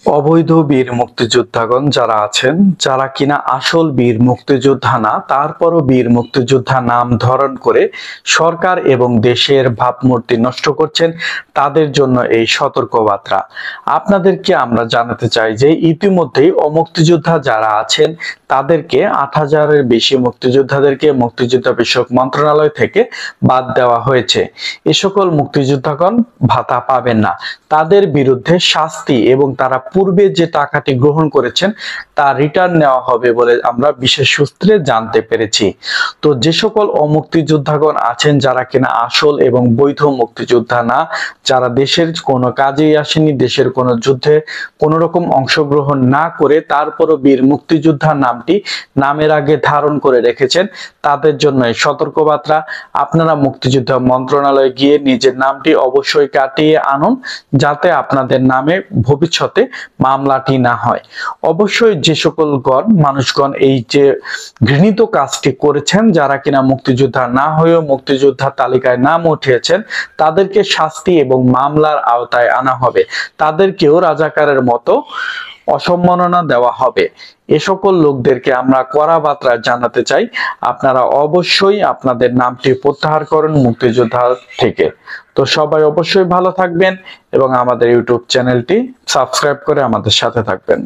অবৈধ বীর মুক্তিযোদ্ধাগণ যারা আছেন, যারা কিনা আসল বীর মুক্তিযোদ্ধা না, তারপরও বীর মুক্তিযোদ্ধা নাম ধারণ করে সরকার এবং দেশের ভাবমূর্তি নষ্ট করছেন, তাদের জন্য এই সতর্কবার্তা। আপনাদেরকে আমরা জানাতে চাই যে ইতিমধ্যেই অমুক্তিযোদ্ধা যারা আছেন তাদেরকে ৮,০০০-এর বেশি মুক্তিযোদ্ধাদেরকে মুক্তিযোদ্ধা বিষয়ক মন্ত্রণালয় থেকে বাদ দেওয়া হয়েছে। এ সকল মুক্তিযোদ্ধাগণ ভাতা পাবেন না, তাদের বিরুদ্ধে শাস্তি এবং তারা পূর্বে যে টাকাটি গ্রহণ করেছেন তা রিটার্ন নেওয়া হবে বলে আমরা বিশেষ সূত্রে জানতে পেরেছি। তো যে সকল অমুক্তিযোদ্ধাগণ আছেন যারা কিনা আসল এবং বৈধ মুক্তিযোদ্ধা না, যারা দেশের কোনো কাজেই আসেনি, দেশের কোনো যুদ্ধে কোনো রকম অংশগ্রহণ না করে তারপরও বীর মুক্তিযোদ্ধা নামটি নামের আগে ধারণ করে রেখেছেন, তাদের জন্য এই সতর্কবার্তা। আপনারা মুক্তিযুদ্ধ মন্ত্রণালয়ে গিয়ে নিজের নামটি অবশ্যই কাটিয়ে আনুন, যাতে আপনাদের নামে ভবিষ্যতে মামলাটি না হয়। অবশ্যই যে সকল মানুষগণ এই যে ঘৃণিত কাজটি করেছেন, যারা কিনা মুক্তিযোদ্ধা না হয়েও মুক্তিযোদ্ধা তালিকায় নাম উঠিয়েছেন, তাদেরকে শাস্তি এবং মামলার আওতায় আনা হবে, তাদেরকেও রাজাকারের মতো অসম্মাননা দেওয়া হবে। এ সকল লোকদেরকে আমরা কড়া বার্তা জানাতে চাই, আপনারা অবশ্যই আপনাদের নামটি প্রত্যাহার করুন মুক্তিযোদ্ধা থেকে। তো সবাই অবশ্যই ভালো থাকবেন এবং আমাদের ইউটিউব চ্যানেলটি সাবস্ক্রাইব করে আমাদের সাথে থাকবেন।